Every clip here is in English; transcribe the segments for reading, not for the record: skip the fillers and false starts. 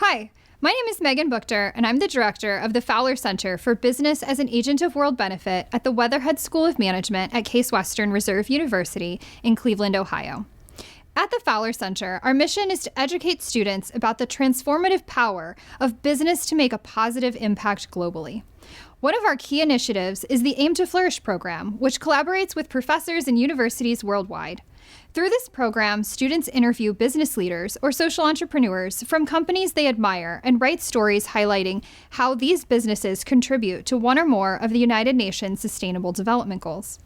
Hi, my name is Megan Buchter, and I'm the director of the Fowler Center for Business as an Agent of World Benefit at the Weatherhead School of Management at Case Western Reserve University in Cleveland, Ohio. At the Fowler Center, our mission is to educate students about the transformative power of business to make a positive impact globally. One of our key initiatives is the AIM2Flourish program, which collaborates with professors and universities worldwide. Through this program, students interview business leaders or social entrepreneurs from companies they admire and write stories highlighting how these businesses contribute to one or more of the United Nations Sustainable Development Goals.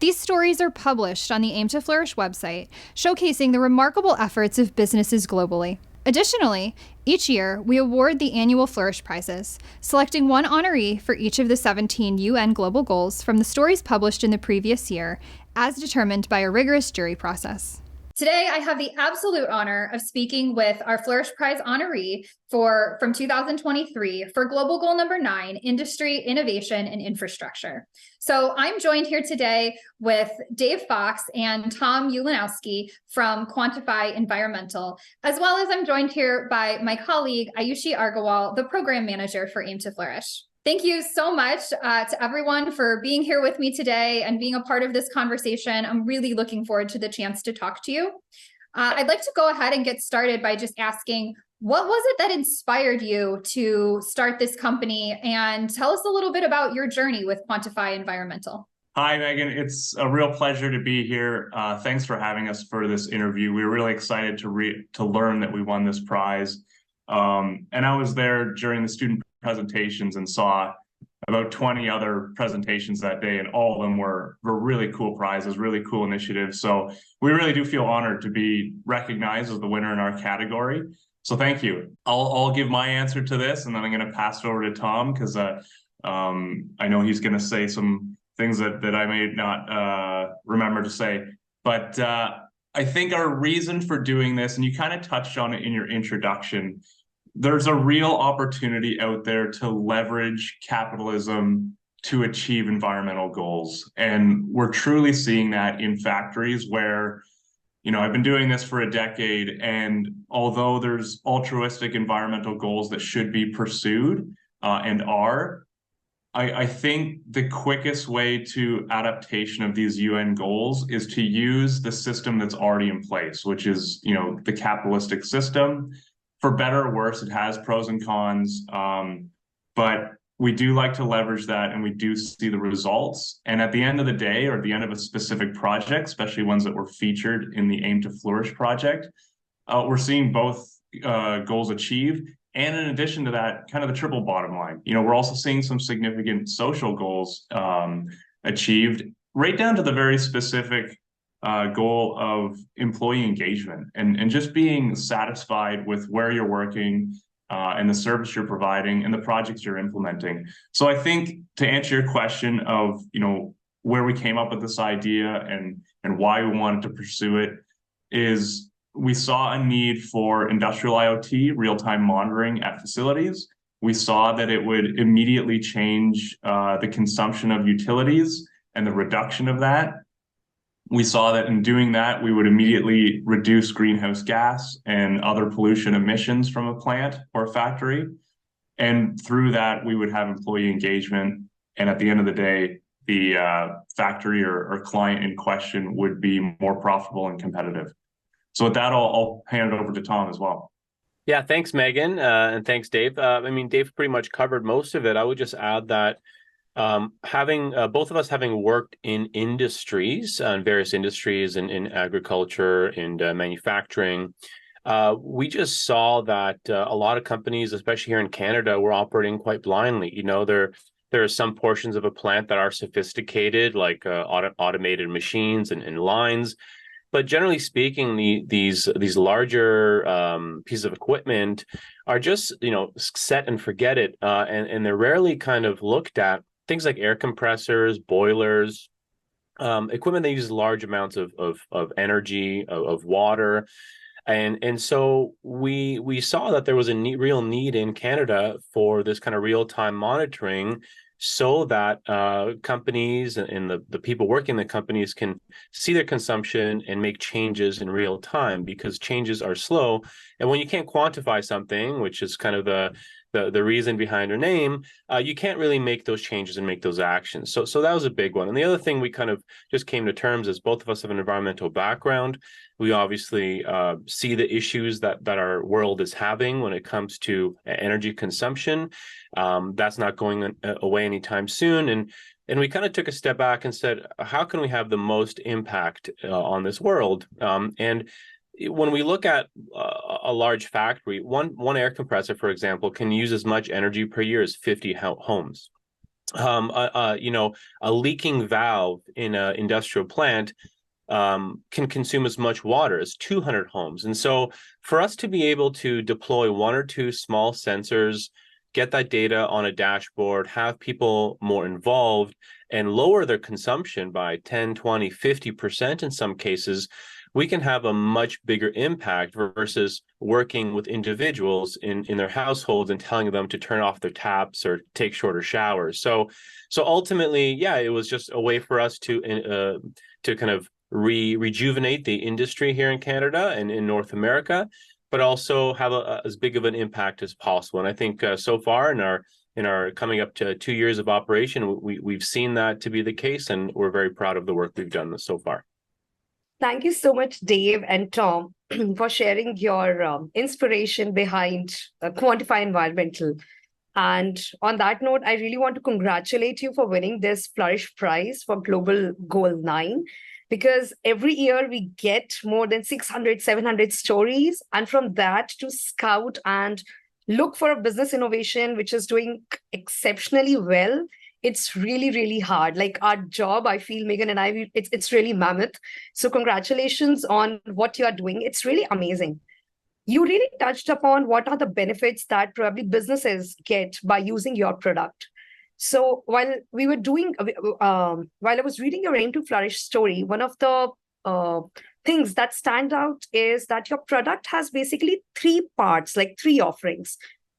These stories are published on the AIM2Flourish website, showcasing the remarkable efforts of businesses globally. Additionally, each year, we award the annual Flourish Prizes, selecting one honoree for each of the 17 UN Global Goals from the stories published in the previous year, as determined by a rigorous jury process. Today, I have the absolute honor of speaking with our Flourish Prize honoree from 2023 for Global Goal number 9, Industry, Innovation, and Infrastructure. So I'm joined here today with Dave Fox and Tom Ulanowski from Quantify Environmental, as well as I'm joined here by my colleague, Ayushi Argawal, the Program Manager for AIM2Flourish. Thank you so much to everyone for being here with me today and being a part of this conversation. I'm really looking forward to the chance to talk to you. I'd like to go ahead and get started by just asking, what was it that inspired you to start this company? And tell us a little bit about your journey with Quantify Environmental. Hi, Megan. It's a real pleasure to be here. Thanks for having us for this interview. We were really excited to learn that we won this prize. And I was there during the student presentations and saw about 20 other presentations that day, and all of them were really cool prizes, really cool initiatives. So we really do feel honored to be recognized as the winner in our category. So thank you. I'll give my answer to this, and then I'm going to pass it over to Tom because I know he's going to say some things that I may not remember to say. But I think our reason for doing this, and you kind of touched on it in your introduction, there's a real opportunity out there to leverage capitalism to achieve environmental goals. And we're truly seeing that in factories where, I've been doing this for a decade, and although there's altruistic environmental goals that should be pursued and are, I think the quickest way to adaptation of these UN goals is to use the system that's already in place, which is, the capitalistic system. For better or worse, it has pros and cons, but we do like to leverage that, and we do see the results. And at the end of the day, or at the end of a specific project, especially ones that were featured in the AIM2Flourish project, we're seeing both goals achieved. And in addition to that, kind of the triple bottom line. We're also seeing some significant social goals achieved, right down to the very specific goal of employee engagement and just being satisfied with where you're working and the service you're providing and the projects you're implementing. So I think to answer your question of, where we came up with this idea and why we wanted to pursue it is we saw a need for industrial IoT, real-time monitoring at facilities. We saw that it would immediately change the consumption of utilities and the reduction of that. We saw that in doing that, we would immediately reduce greenhouse gas and other pollution emissions from a plant or a factory. And through that, we would have employee engagement. And at the end of the day, the factory or client in question would be more profitable and competitive. So with that, I'll hand it over to Tom as well. Yeah, thanks, Megan. And thanks, Dave. Dave pretty much covered most of it. I would just add that having both of us having worked in industries, various industries in agriculture and manufacturing, we just saw that a lot of companies, especially here in Canada, were operating quite blindly. There are some portions of a plant that are sophisticated, like automated machines and lines. But generally speaking, these larger pieces of equipment are just set and forget it, and they're rarely kind of looked at. Things like air compressors, boilers, equipment that uses large amounts of energy, of water. And so we saw that there was a real need in Canada for this kind of real-time monitoring so that companies and the people working in the companies can see their consumption and make changes in real time, because changes are slow. And when you can't quantify something, which is kind of the reason behind her name, you can't really make those changes and make those actions. So that was a big one. And the other thing we kind of just came to terms is both of us have an environmental background. We obviously see the issues that our world is having when it comes to energy consumption. That's not going away anytime soon. And we kind of took a step back and said, how can we have the most impact on this world? And when we look at a large factory, one air compressor, for example, can use as much energy per year as 50 homes. A leaking valve in an industrial plant can consume as much water as 200 homes. And so for us to be able to deploy one or two small sensors, get that data on a dashboard, have people more involved, and lower their consumption by 10, 20, 50% in some cases, we can have a much bigger impact versus working with individuals in their households and telling them to turn off their taps or take shorter showers. So ultimately, yeah, it was just a way for us to kind of rejuvenate the industry here in Canada and in North America, but also have as big of an impact as possible. And I think so far in our coming up to 2 years of operation, we've seen that to be the case, and we're very proud of the work we've done so far. Thank you so much, Dave and Tom, for sharing your inspiration behind Quantify Environmental. And on that note, I really want to congratulate you for winning this Flourish Prize for Global Goal 9, because every year we get more than 600, 700 stories. And from that to scout and look for a business innovation which is doing exceptionally well, it's really, really hard. Like our job, I feel, Megan and I, it's really mammoth. So congratulations on what you are doing. It's really amazing. You really touched upon what are the benefits that probably businesses get by using your product. So while I was reading your AIM2Flourish story, one of the things that stand out is that your product has basically three parts, like three offerings.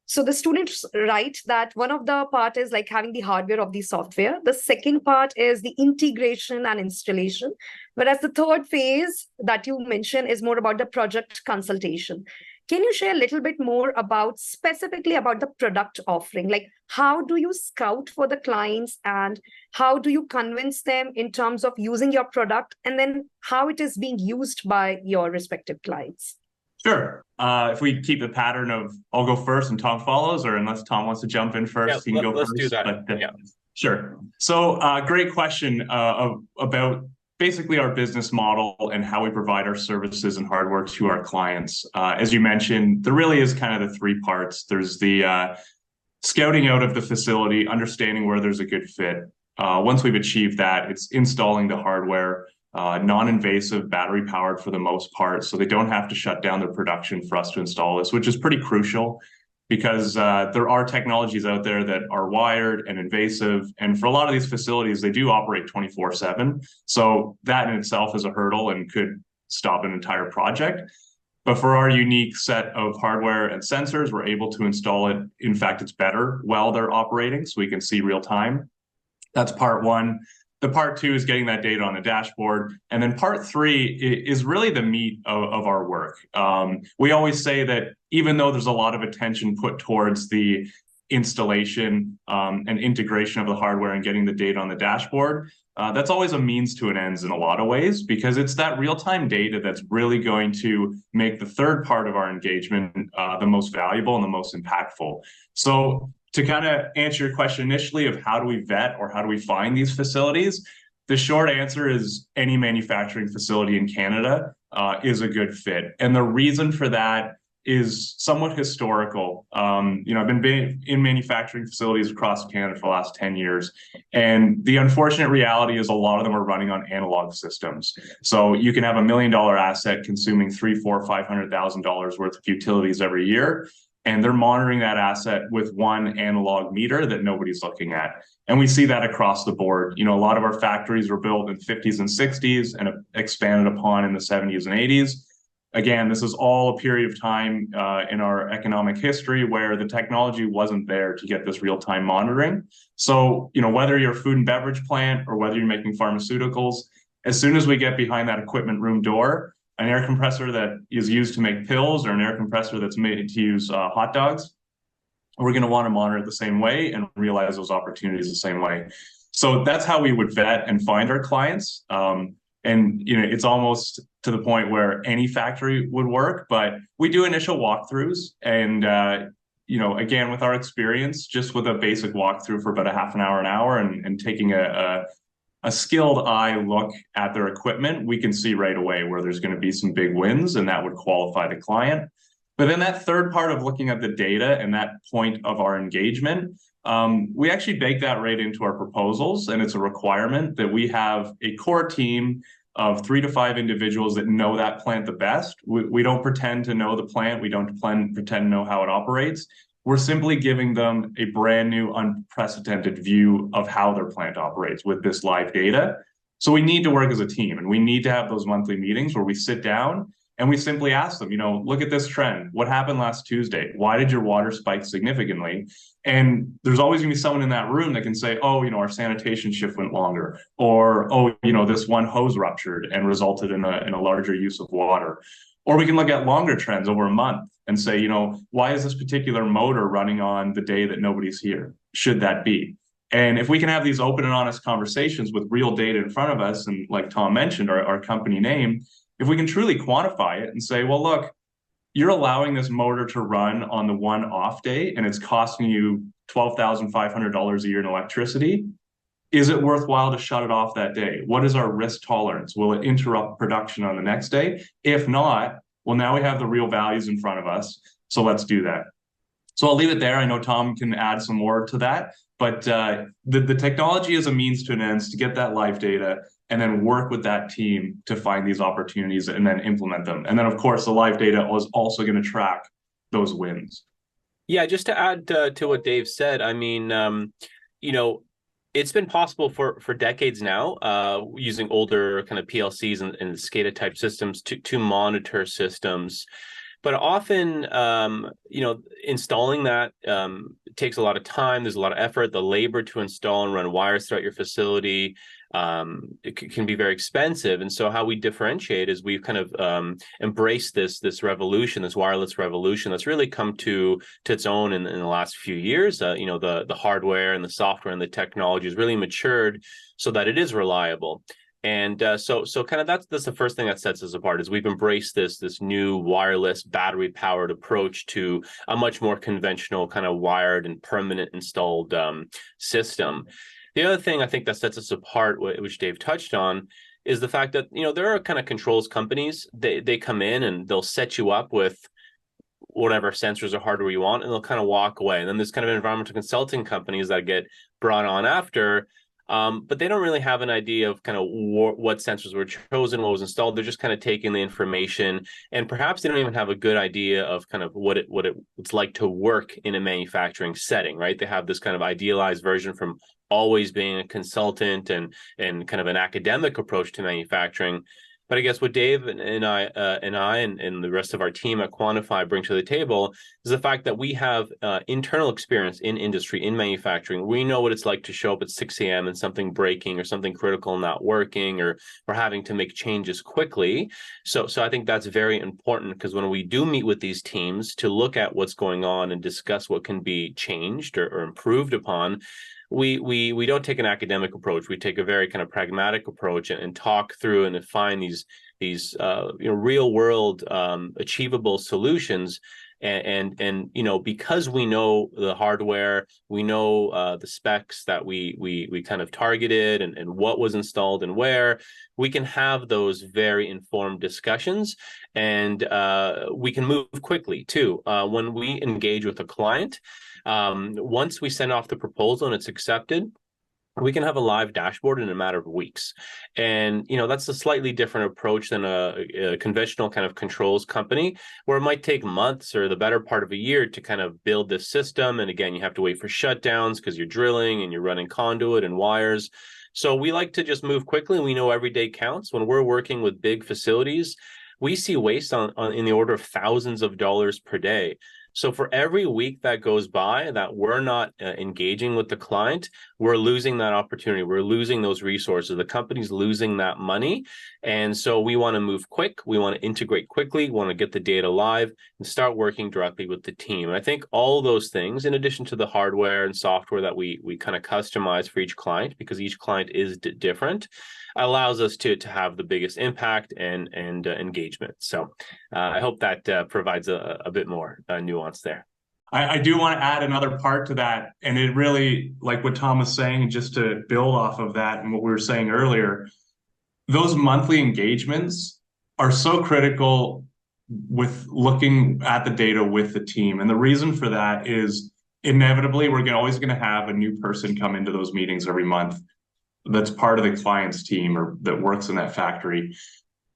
So the students write that one of the part is like having the hardware of the software. The second part is the integration and installation. Whereas the third phase that you mentioned is more about the project consultation. Can you share a little bit more specifically about the product offering? Like, how do you scout for the clients and how do you convince them in terms of using your product, and then how it is being used by your respective clients? Sure. If we keep the pattern of I'll go first and Tom follows, or unless Tom wants to jump in first, he can go first. Let's do that. But, sure. So great question about basically our business model and how we provide our services and hardware to our clients. As you mentioned, there really is kind of the three parts. There's the scouting out of the facility, understanding where there's a good fit. Once we've achieved that, it's installing the hardware, non-invasive, battery powered for the most part, so they don't have to shut down their production for us to install this, which is pretty crucial because there are technologies out there that are wired and invasive. And for a lot of these facilities, they do operate 24/7. So that in itself is a hurdle and could stop an entire project. But for our unique set of hardware and sensors, we're able to install it. In fact, it's better while they're operating, so we can see real time. That's part one. The part two is getting that data on the dashboard. And then part three is really the meat of our work. We always say that even though there's a lot of attention put towards the installation and integration of the hardware and getting the data on the dashboard, that's always a means to an end in a lot of ways, because it's that real-time data that's really going to make the third part of our engagement the most valuable and the most impactful. So to kind of answer your question initially of how do we vet or how do we find these facilities, the short answer is any manufacturing facility in Canada is a good fit. And the reason for that is somewhat historical. I've been in manufacturing facilities across Canada for the last 10 years. And the unfortunate reality is a lot of them are running on analog systems. So you can have $1 million asset consuming $300,000, $400,000, $500,000 worth of utilities every year. And they're monitoring that asset with one analog meter that nobody's looking at. And we see that across the board. A lot of our factories were built in the 50s and 60s and expanded upon in the 70s and 80s. Again, this is all a period of time in our economic history where the technology wasn't there to get this real-time monitoring. So, whether you're a food and beverage plant or whether you're making pharmaceuticals, as soon as we get behind that equipment room door, an air compressor that is used to make pills or an air compressor that's made to use hot dogs, we're going to want to monitor it the same way and realize those opportunities the same way. So that's how we would vet and find our clients. And it's almost to the point where any factory would work, but we do initial walkthroughs. And again, with our experience, just with a basic walkthrough for about a half an hour, and taking a skilled eye look at their equipment, we can see right away where there's going to be some big wins, and that would qualify the client. But then that third part of looking at the data and that point of our engagement, we actually bake that right into our proposals, and it's a requirement that we have a core team of 3 to 5 individuals that know that plant the best. We don't pretend to know the plant. We don't pretend to know how it operates. We're simply giving them a brand new, unprecedented view of how their plant operates with this live data. So we need to work as a team, and we need to have those monthly meetings where we sit down and we simply ask them, look at this trend. What happened last Tuesday? Why did your water spike significantly? And there's always going to be someone in that room that can say, oh, our sanitation shift went longer, or, oh, this one hose ruptured and resulted in a larger use of water. Or we can look at longer trends over a month and say, why is this particular motor running on the day that nobody's here? Should that be? And if we can have these open and honest conversations with real data in front of us, and like Tom mentioned, our company name, if we can truly quantify it and say, well, look, you're allowing this motor to run on the one off day and it's costing you $12,500 a year in electricity, is it worthwhile to shut it off that day? What is our risk tolerance? Will it interrupt production on the next day? If not, well, now we have the real values in front of us. So let's do that. So I'll leave it there. I know Tom can add some more to that, but the technology is a means to an end to get that live data and then work with that team to find these opportunities and then implement them. And then, of course, the live data is also going to track those wins. Yeah, just to add to what Dave said, I mean, it's been possible for decades now using older kind of PLCs and SCADA type systems to monitor systems. But often, installing that takes a lot of time. There's a lot of effort. The labor to install and run wires throughout your facility it can be very expensive. And so how we differentiate is we've kind of embraced this revolution, this wireless revolution that's really come to its own in the last few years. The hardware and the software and the technology has really matured so that it is reliable. And so kind of that's the first thing that sets us apart is we've embraced this new wireless battery powered approach to a much more conventional kind of wired and permanent installed system. The other thing I think that sets us apart, which Dave touched on, is the fact that there are kind of controls companies. They come in and they'll set you up with whatever sensors or hardware you want, and they'll kind of walk away. And then there's kind of environmental consulting companies that get brought on after. But they don't really have an idea of kind of what sensors were chosen, what was installed. They're just kind of taking the information, and perhaps they don't even have a good idea of kind of what it's like to work in a manufacturing setting, right? They have this kind of idealized version from always being a consultant and kind of an academic approach to manufacturing. But I guess what Dave and I and the rest of our team at Quantify bring to the table is the fact that we have internal experience in industry, in manufacturing. We know what it's like to show up at 6 a.m. and something breaking or something critical not working, or having to make changes quickly. So I think that's very important, because when we do meet with these teams to look at what's going on and discuss what can be changed or improved upon, we don't take an academic approach. We take a very kind of pragmatic approach and talk through and find these real world achievable solutions. And because we know the hardware, we know the specs that we kind of targeted and what was installed and where, we can have those very informed discussions, and we can move quickly too. When we engage with a client, once we send off the proposal and it's accepted, we can have a live dashboard in a matter of weeks. And, that's a slightly different approach than a conventional kind of controls company, where it might take months or the better part of a year to kind of build this system. And again, you have to wait for shutdowns because you're drilling and you're running conduit and wires. So we like to just move quickly. We know every day counts. When we're working with big facilities, we see waste in the order of thousands of dollars per day. So for every week that goes by that we're not engaging with the client, we're losing that opportunity. We're losing those resources. The company's losing that money. And so we want to move quick. We want to integrate quickly. We want to get the data live and start working directly with the team. And I think all those things, in addition to the hardware and software that we kind of customize for each client, because each client is different, allows us to have the biggest impact and engagement. So I hope that provides a bit more nuance there. I do want to add another part to that. And it really, like what Tom was saying, just to build off of that and what we were saying earlier, those monthly engagements are so critical with looking at the data with the team. And the reason for that is inevitably we're always going to have a new person come into those meetings every month that's part of the client's team or that works in that factory.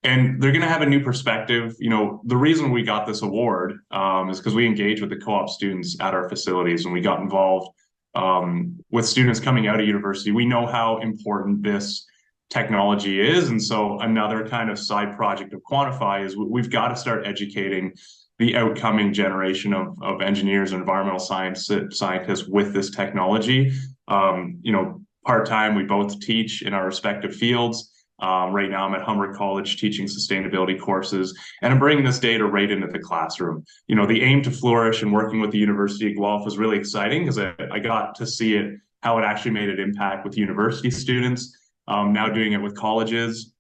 And they're going to have a new perspective. You know, the reason we got this award is because we engaged with the co-op students at our facilities, and we got involved with students coming out of university. We know how important this technology is. And so another kind of side project of Quantify is we've got to start educating the outcoming generation of engineers and environmental scientists with this technology. You know, part-time, we both teach in our respective fields. Right now, I'm at Humber College teaching sustainability courses, and I'm bringing this data right into the classroom. You know, the AIM2Flourish and working with the University of Guelph was really exciting because I got to see it, how it actually made an impact with university students, now doing it with colleges.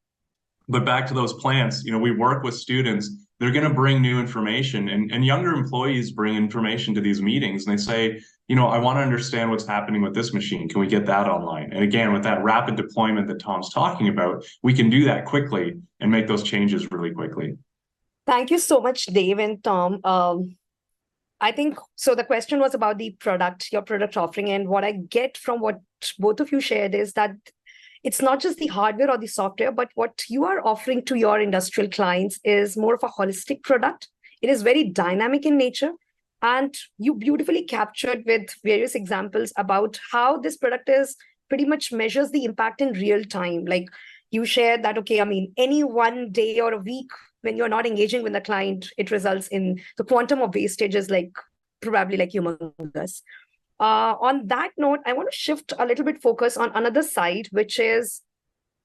But back to those plants, you know, we work with students. They're going to bring new information, and younger employees bring information to these meetings, and they say, you know, I want to understand what's happening with this machine. Can we get that online? And again, with that rapid deployment that Tom's talking about, we can do that quickly and make those changes really quickly. Thank you so much, Dave and Tom. I think, so the question was about the product, your product offering. And what I get from what both of you shared is that it's not just the hardware or the software, but what you are offering to your industrial clients is more of a holistic product. It is very dynamic in nature. And you beautifully captured with various examples about how this product is pretty much measures the impact in real time. Like you shared that, okay, I mean, any one day or a week when you're not engaging with the client, it results in the quantum of wastage is like probably like humongous. On that note, I want to shift a little bit focus on another side, which is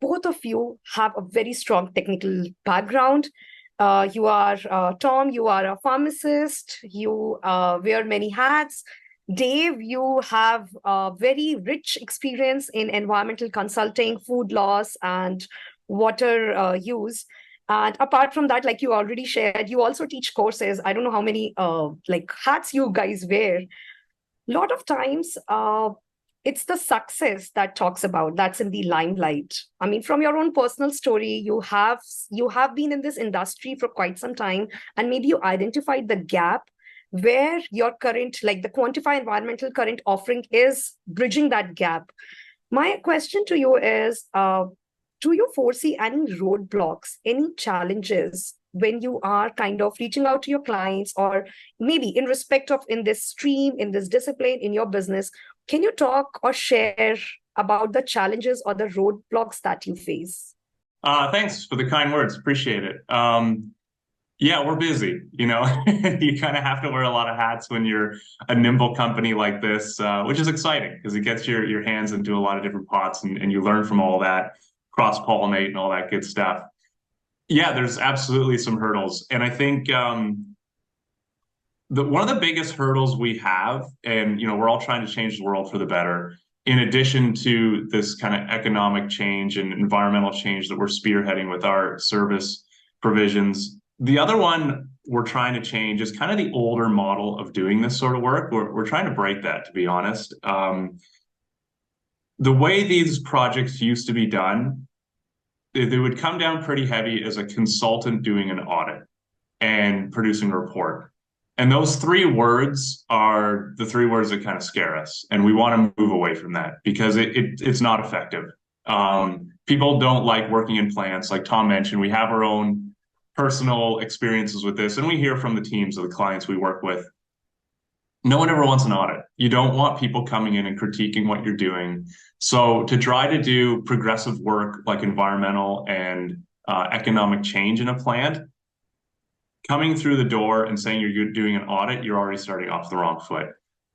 both of you have a very strong technical background. You are, Tom, you are a pharmacist, you wear many hats. Dave, you have a very rich experience in environmental consulting, food loss, and water use. And apart from that, like you already shared, you also teach courses. I don't know how many like hats you guys wear. A lot of times, it's the success that talks about that's in the limelight. I mean, from your own personal story, you have been in this industry for quite some time, and maybe you identified the gap where your current, like the Quantify Environmental current offering is bridging that gap. My question to you is, do you foresee any roadblocks, any challenges when you are kind of reaching out to your clients, or maybe in respect of in this stream, in this discipline, in your business? Can you talk or share about the challenges or the roadblocks that you face? Thanks for the kind words. Appreciate it. Yeah, we're busy. You know, you kind of have to wear a lot of hats when you're a nimble company like this, which is exciting because it gets your hands into a lot of different pots, and you learn from all that, cross-pollinate and all that good stuff. Yeah, there's absolutely some hurdles. And I think one of the biggest hurdles we have, and you know, we're all trying to change the world for the better, in addition to this kind of economic change and environmental change that we're spearheading with our service provisions. The other one we're trying to change is kind of the older model of doing this sort of work. We're trying to break that, to be honest. The way these projects used to be done, they would come down pretty heavy as a consultant doing an audit and producing a report. And those three words are the three words that kind of scare us. And we want to move away from that because it's not effective. People don't like working in plants. Like Tom mentioned, we have our own personal experiences with this, and we hear from the teams of the clients we work with. No one ever wants an audit. You don't want people coming in and critiquing what you're doing. So to try to do progressive work like environmental and economic change in a plant, Coming through the door and saying you're doing an audit, you're already starting off the wrong foot.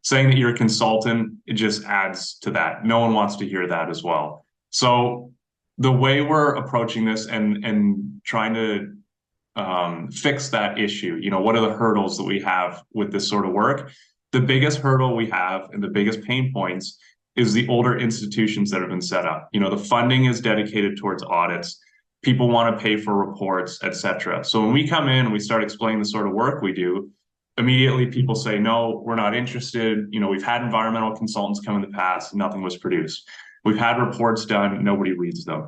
Saying that you're a consultant, it just adds to that. No one wants to hear that as well. So the way we're approaching this and trying to fix that issue, what are the hurdles that we have with this sort of work? The biggest hurdle we have and the biggest pain points is the older institutions that have been set up. The funding is dedicated towards audits. People want to pay for reports, et cetera. So when we come in and we start explaining the sort of work we do, immediately people say, no, we're not interested. We've had environmental consultants come in the past, nothing was produced. We've had reports done, nobody reads them.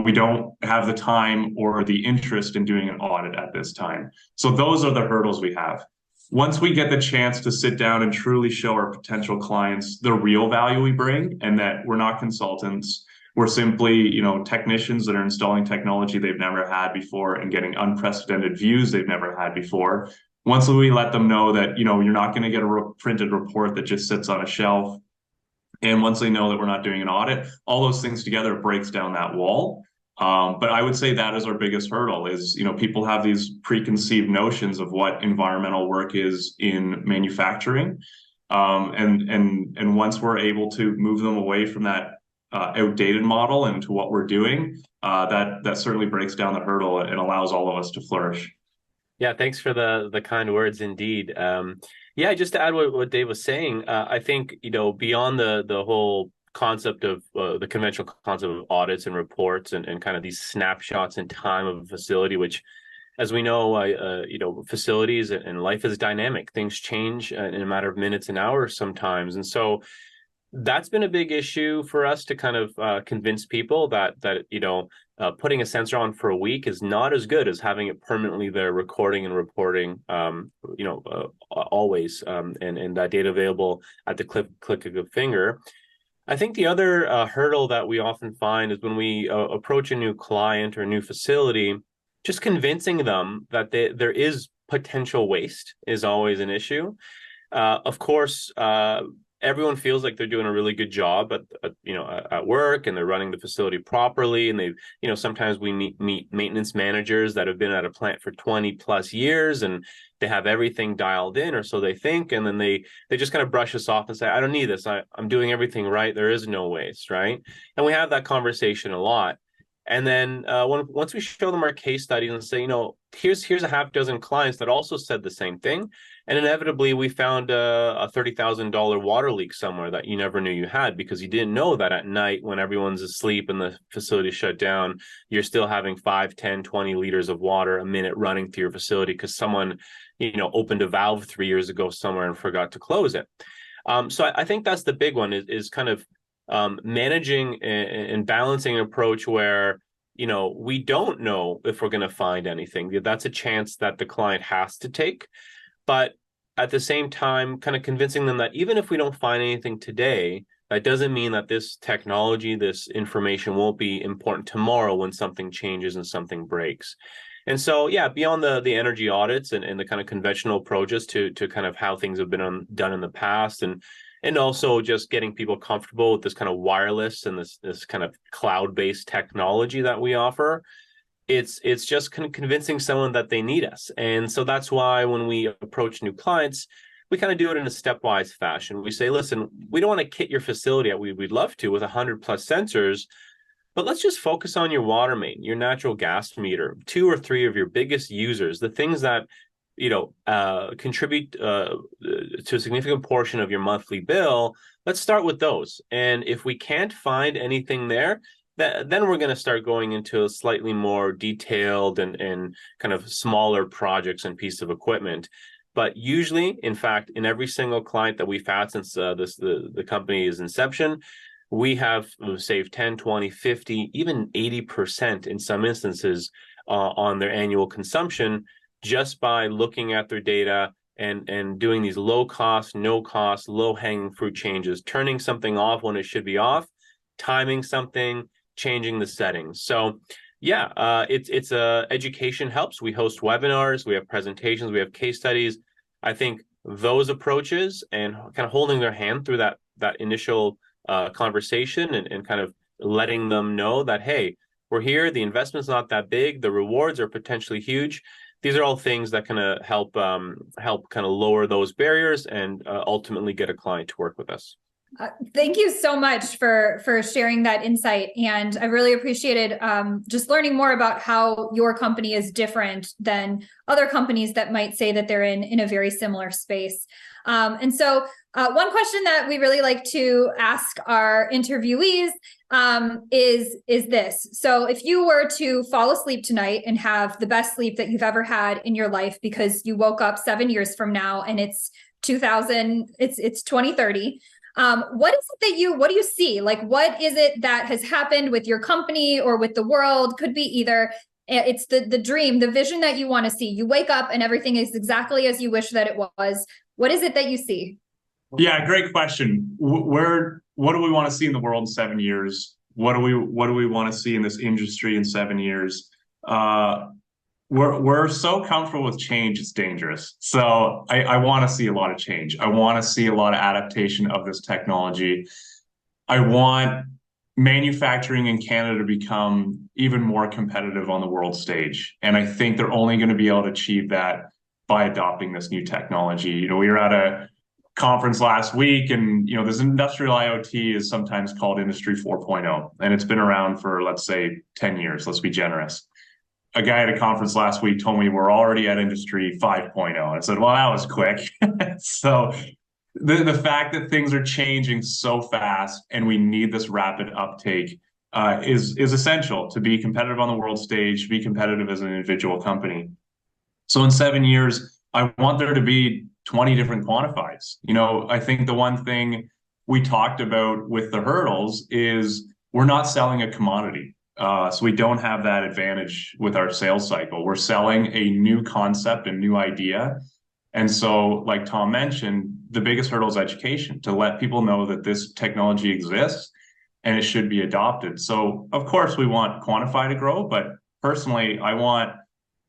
We don't have the time or the interest in doing an audit at this time. So those are the hurdles we have. Once we get the chance to sit down and truly show our potential clients the real value we bring, and that we're not consultants, we're simply, technicians that are installing technology they've never had before and getting unprecedented views they've never had before. Once we let them know that, you're not going to get a printed report that just sits on a shelf, and once they know that we're not doing an audit, all those things together breaks down that wall. But I would say that is our biggest hurdle is, people have these preconceived notions of what environmental work is in manufacturing. And once we're able to move them away from that outdated model and to what we're doing, that certainly breaks down the hurdle and allows all of us to flourish. Yeah, thanks for the kind words indeed. Yeah, just to add what Dave was saying, I think, beyond the whole concept of the conventional concept of audits and reports and kind of these snapshots in time of a facility, which, as we know, facilities and life is dynamic. Things change in a matter of minutes and hours sometimes. And so that's been a big issue for us to kind of convince people that putting a sensor on for a week is not as good as having it permanently there recording and reporting, always, and that data available at the click of a finger. I think the other hurdle that we often find is when we approach a new client or a new facility, just convincing them that there is potential waste is always an issue. Of course, everyone feels like they're doing a really good job at work, and they're running the facility properly. And sometimes we meet maintenance managers that have been at a plant for 20 plus years, and they have everything dialed in, or so they think. And then they just kind of brush us off and say, I don't need this. I'm doing everything right. There is no waste, right? And we have that conversation a lot. And then once we show them our case studies and say, here's a half dozen clients that also said the same thing. And inevitably, we found a $30,000 water leak somewhere that you never knew you had, because you didn't know that at night when everyone's asleep and the facility shut down, you're still having 5, 10, 20 liters of water a minute running through your facility because someone, opened a valve 3 years ago somewhere and forgot to close it. So I think that's the big one is kind of managing and balancing an approach where, we don't know if we're going to find anything. That's a chance that the client has to take. But at the same time, kind of convincing them that even if we don't find anything today, that doesn't mean that this technology, this information won't be important tomorrow when something changes and something breaks. And so, yeah, beyond the energy audits and the kind of conventional approaches to kind of how things have been done in the past, and also just getting people comfortable with this kind of wireless and this kind of cloud-based technology that we offer, it's just kind of convincing someone that they need us. And so that's why when we approach new clients, we kind of do it in a stepwise fashion. We say, listen, we don't want to kit your facility out. We'd love to with 100 plus sensors, but let's just focus on your water main, your natural gas meter, 2 or 3 of your biggest users, the things that contribute to a significant portion of your monthly bill. Let's start with those. And if we can't find anything there, then we're going to start going into a slightly more detailed and kind of smaller projects and pieces of equipment. But usually, in fact, in every single client that we've had since the company's inception, we have saved 10, 20, 50, even 80% in some instances on their annual consumption, just by looking at their data and doing these low cost, no cost, low hanging fruit changes, turning something off when it should be off, timing something, changing the settings. So yeah, it's education helps. We host webinars, we have presentations, we have case studies. I think those approaches and kind of holding their hand through that initial conversation and kind of letting them know that, hey, we're here, the investment's not that big, the rewards are potentially huge. these are all things that kind of help kind of lower those barriers and ultimately get a client to work with us. Thank you so much for sharing that insight. And I really appreciated just learning more about how your company is different than other companies that might say that they're in a very similar space. And so one question that we really like to ask our interviewees is this. So if you were to fall asleep tonight and have the best sleep that you've ever had in your life because you woke up 7 years from now and it's 2030, what is it what do you see? Like, what is it that has happened with your company or with the world? Could be either it's the dream, the vision that you want to see. You wake up and everything is exactly as you wish that it was. What is it that you see? Yeah, great question. What do we want to see in the world in 7 years? What do we want to see in this industry in 7 years? We're so comfortable with change, it's dangerous. So I want to see a lot of change. I want to see a lot of adaptation of this technology. I want manufacturing in Canada to become even more competitive on the world stage. And I think they're only going to be able to achieve that by adopting this new technology. You know, we were at a conference last week, and you know, this industrial IoT is sometimes called Industry 4.0, and it's been around for, let's say, 10 years. Let's be generous. A guy at a conference last week told me we're already at Industry 5.0. I said, well, that was quick. So the fact that things are changing so fast and we need this rapid uptake is essential to be competitive on the world stage, be competitive as an individual company. So in 7 years, I want there to be 20 different Quantifys. You know, I think the one thing we talked about with the hurdles is we're not selling a commodity. So we don't have that advantage with our sales cycle. We're selling a new concept, a new idea. And so, like Tom mentioned, the biggest hurdle is education, to let people know that this technology exists and it should be adopted. So, of course, we want Quantify to grow, but personally, I want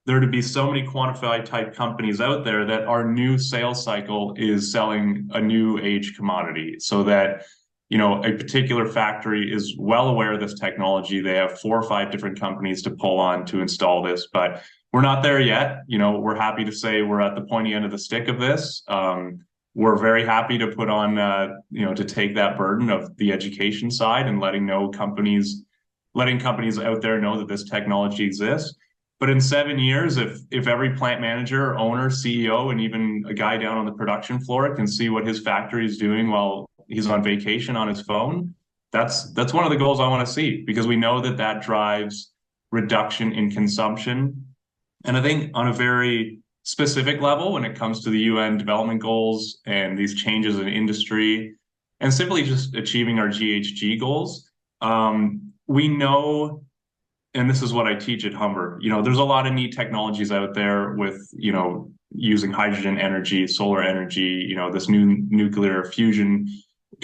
there to be so many Quantify type companies out there that our new sales cycle is selling a new age commodity, so that, you know, a particular factory is well aware of this technology. They have 4 or 5 different companies to pull on to install this, but we're not there yet. You know, we're happy to say we're at the pointy end of the stick of this. We're very happy to put on, you know, to take that burden of the education side and letting companies out there know that this technology exists. But in 7 years, if every plant manager, owner, CEO, and even a guy down on the production floor can see what his factory is doing while he's on vacation on his phone, that's one of the goals I want to see, because we know that that drives reduction in consumption. And I think on a very specific level, when it comes to the UN development goals and these changes in industry and simply just achieving our GHG goals, we know, and this is what I teach at Humber, you know, there's a lot of neat technologies out there with, you know, using hydrogen energy, solar energy, you know, this new nuclear fusion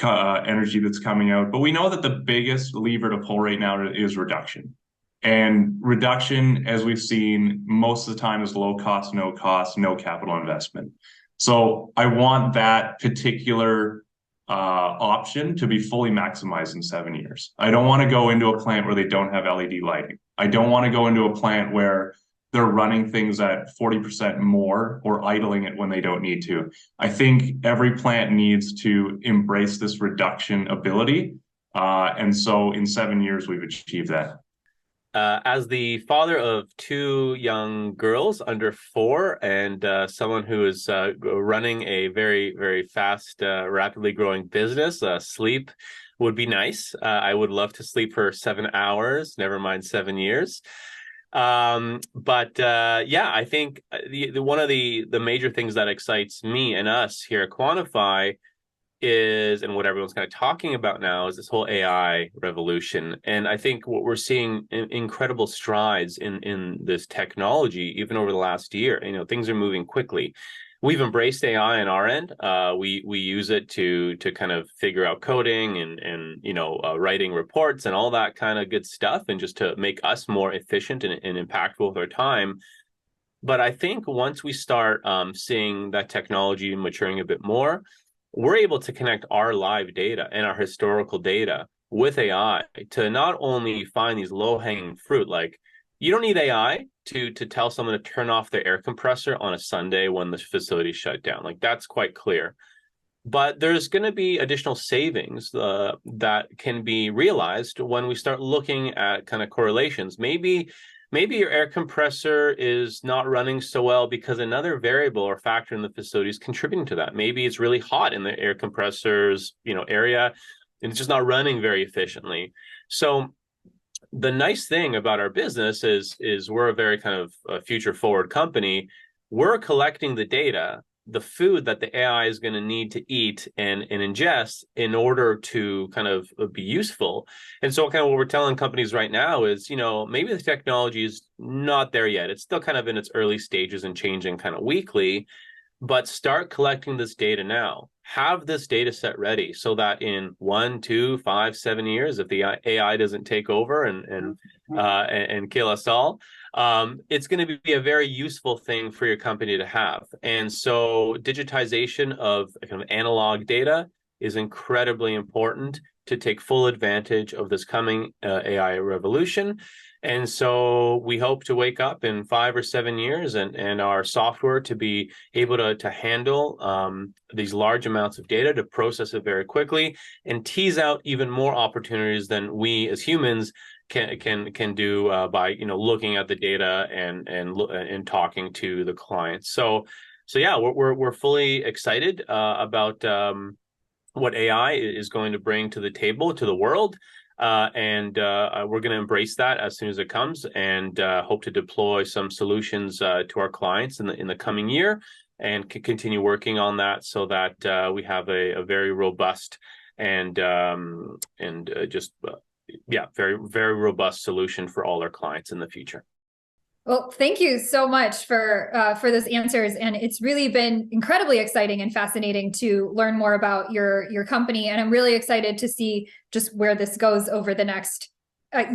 energy that's coming out. But we know that the biggest lever to pull right now is reduction. And reduction, as we've seen, most of the time is low cost, no capital investment. So I want that particular option to be fully maximized in 7 years. I don't want to go into a plant where they don't have LED lighting. I don't want to go into a plant where they're running things at 40% more or idling it when they don't need to. I think every plant needs to embrace this reduction ability. And so in 7 years, we've achieved that. As the father of 2 young girls under 4 and someone who is running a very, very fast, rapidly growing business, sleep would be nice. I would love to sleep for 7 hours, never mind 7 years. But I think one of the major things that excites me and us here at Quantify is, and what everyone's kind of talking about now, is this whole AI revolution. And I think what we're seeing incredible strides in this technology, even over the last year. You know, things are moving quickly. We've embraced AI on our end. We use it to kind of figure out coding and you know, writing reports and all that kind of good stuff, and just to make us more efficient and impactful with our time. But I think once we start seeing that technology maturing a bit more, we're able to connect our live data and our historical data with AI to not only find these low-hanging fruit, like, you don't need AI to tell someone to turn off their air compressor on a Sunday when the facility shut down. Like, that's quite clear. But there's going to be additional savings that can be realized when we start looking at kind of correlations. Maybe your air compressor is not running so well because another variable or factor in the facility is contributing to that. Maybe it's really hot in the air compressor's area, and it's just not running very efficiently. So the nice thing about our business is we're a very kind of future forward company. We're collecting the data, the food that the AI is going to need to eat and ingest in order to kind of be useful. And so kind of what we're telling companies right now is, maybe the technology is not there yet. It's still kind of in its early stages and changing kind of weekly, but start collecting this data now. Have this data set ready so that in 1, 2, 5, 7 years, if the AI doesn't take over and kill us all, it's going to be a very useful thing for your company to have. And so digitization of kind of analog data is incredibly important to take full advantage of this coming AI revolution. And so we hope to wake up in 5 or 7 years and our software to be able to handle these large amounts of data, to process it very quickly and tease out even more opportunities than we as humans can do by looking at the data and talking to the clients. So yeah, we're fully excited about what AI is going to bring to the table, to the world. And we're going to embrace that as soon as it comes, and hope to deploy some solutions to our clients in the coming year, and continue working on that so that we have a very robust and very, very robust solution for all our clients in the future. Well, thank you so much for those answers, and it's really been incredibly exciting and fascinating to learn more about your company. And I'm really excited to see just where this goes over the next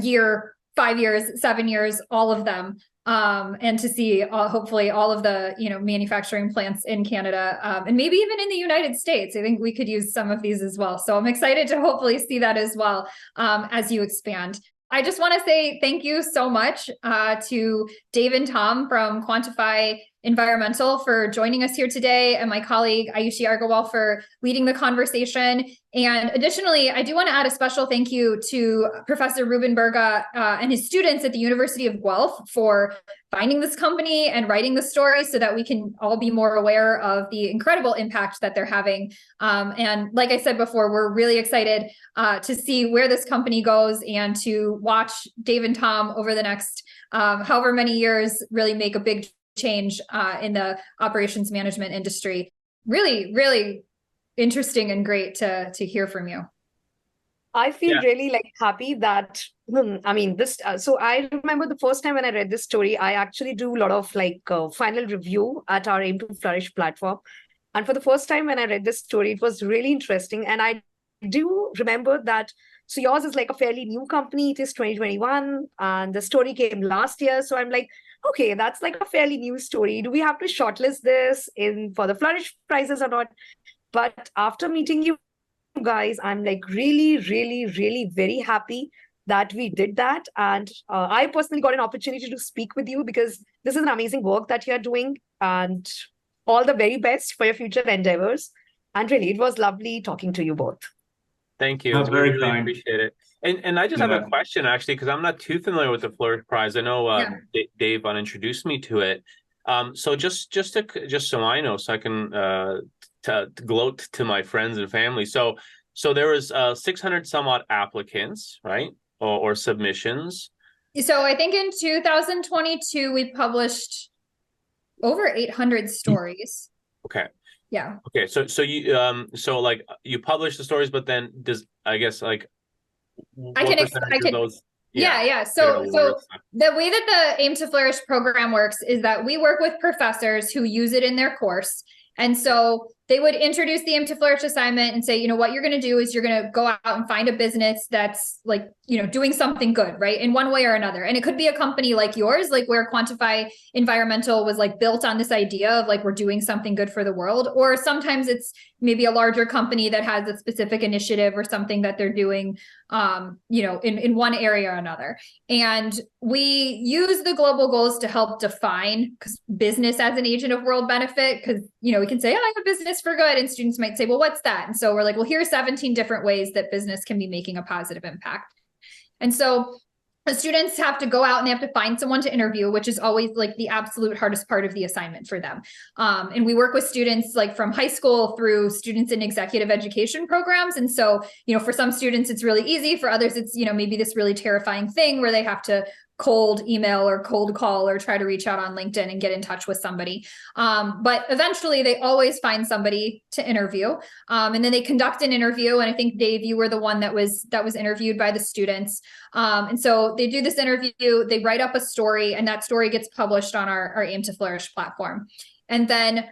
year, 5 years, 7 years, all of them, and to see hopefully all of the manufacturing plants in Canada, and maybe even in the United States. I think we could use some of these as well. So I'm excited to hopefully see that as well as you expand. I just want to say thank you so much to Dave and Tom from Quantify Environmental for joining us here today, and my colleague Ayushi Argawal for leading the conversation. And additionally, I do want to add a special thank you to Professor Ruben Berga and his students at the University of Guelph for finding this company and writing the story so that we can all be more aware of the incredible impact that they're having. And like I said before, we're really excited to see where this company goes and to watch Dave and Tom over the next however many years really make a big change in the operations management industry. Really, really interesting and great to hear from you. I feel really happy that, so I remember the first time when I read this story, I actually do a lot of final review at our AIM2Flourish platform. And for the first time when I read this story, it was really interesting. And I do remember that, so yours is a fairly new company. It is 2021 and the story came last year. So I'm like, okay, that's a fairly new story. Do we have to shortlist this for the Flourish prizes or not? But after meeting you guys, I'm really, really, really very happy that we did that. And I personally got an opportunity to speak with you because this is an amazing work that you're doing, and all the very best for your future endeavors. And really, it was lovely talking to you both. Thank you. Very really kind. Appreciate it. And I just have a question, actually, because I'm not too familiar with the Flourish Prize. I know Dave introduced me to it. So just so I know, so I can to gloat to my friends and family. So there was 600 some odd applicants, right, or submissions. So I think in 2022 we published over 800 stories. Okay. Yeah. Okay. So you you publish the stories, but then I guess I can those. Yeah. So the way that the AIM2Flourish program works is that we work with professors who use it in their course. And so they would introduce the AIM2Flourish assignment and say, you know, what you're going to do is you're going to go out and find a business that's like, you know, doing something good, right? In one way or another. And it could be a company like yours, like where Quantify Environmental was like built on this idea of like, we're doing something good for the world. Or sometimes it's maybe a larger company that has a specific initiative or something that they're doing, you know, in one area or another. And we use the global goals to help define business as an agent of world benefit. Because, you know, we can say, oh, I have a business for good. And students might say, well, what's that? And so we're like, well, here are 17 different ways that business can be making a positive impact. And so the students have to go out and they have to find someone to interview, which is always like the absolute hardest part of the assignment for them. And we work with students like from high school through students in executive education programs. And so, you know, for some students, it's really easy. For others, it's, you know, maybe this really terrifying thing where they have to cold email or cold call or try to reach out on LinkedIn and get in touch with somebody. But eventually they always find somebody to interview. And then they conduct an interview. And I think, Dave, you were the one that was interviewed by the students. And so they do this interview, they write up a story, and that story gets published on our AIM2Flourish platform. And then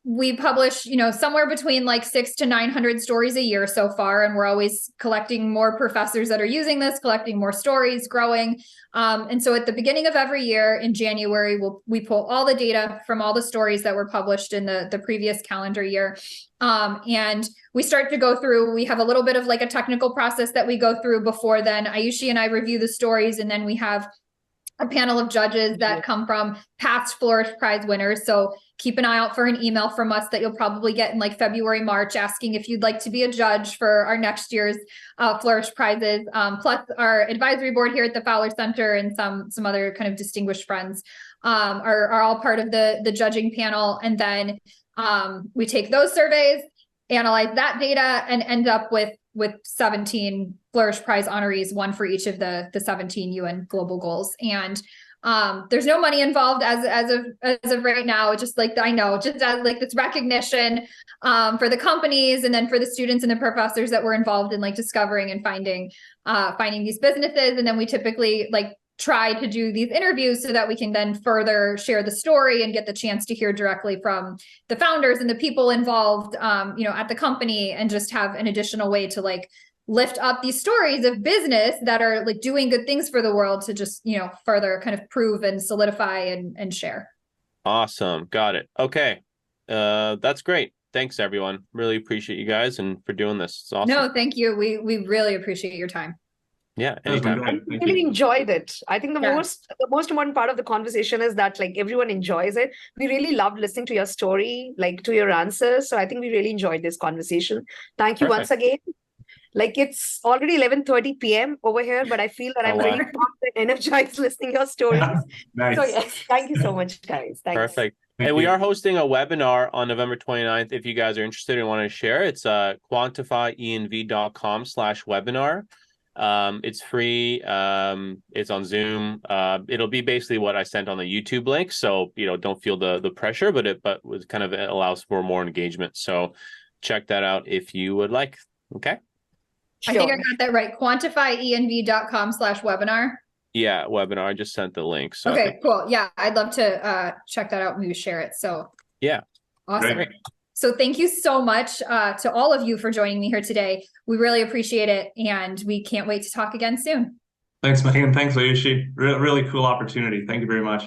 we publish, you know, somewhere between like 600 to 900 stories a year so far. And we're always collecting more professors that are using this, collecting more stories, growing. And so at the beginning of every year in January, we pull all the data from all the stories that were published in the previous calendar year. And we start to go through, we have a little bit of like a technical process that we go through before then. Ayushi and I review the stories, and then we have a panel of judges that come from past Flourish Prize winners. So keep an eye out for an email from us that you'll probably get in like February, March, asking if you'd like to be a judge for our next year's Flourish Prizes. Plus our advisory board here at the Fowler Center and some other kind of distinguished friends are all part of the judging panel. And then we take those surveys, analyze that data, and end up with 17 Flourish Prize honorees, one for each of the 17 UN global goals. And there's no money involved as of right now. Just like, I know, just as like this recognition for the companies, and then for the students and the professors that were involved in like discovering and finding these businesses. And then we typically like try to do these interviews so that we can then further share the story and get the chance to hear directly from the founders and the people involved, you know, at the company, and just have an additional way to like lift up these stories of business that are like doing good things for the world to just, you know, further kind of prove and solidify and share. Awesome. Got it. Okay. That's great. Thanks, everyone. Really appreciate you guys and for doing this. It's awesome. No, thank you. We really appreciate your time. Yeah, anytime. I really enjoyed it. I think the most important part of the conversation is that like everyone enjoys it. We really loved listening to your story, like to your answers. So I think we really enjoyed this conversation. Thank you once again. Like it's already 11:30 p.m. over here, but I feel that I'm really pumped and energized listening to your stories. Nice. So yes, thank you so much, guys. Thanks. Perfect. And we are hosting a webinar on November 29th. If you guys are interested and want to share, it's quantifyenv.com/webinar. It's free. It's on Zoom. It'll be basically what I sent on the YouTube link. So, you know, don't feel the pressure, but it kind of allows for more engagement. So check that out if you would like. Okay. Sure. I think I got that right. Quantifyenv.com/webinar. Yeah, webinar. I just sent the link. So okay, cool. Yeah, I'd love to check that out and maybe share it. So yeah. Awesome. Great. So thank you so much to all of you for joining me here today. We really appreciate it, and we can't wait to talk again soon. Thanks, Megan. Thanks, Ayushi. Really cool opportunity. Thank you very much.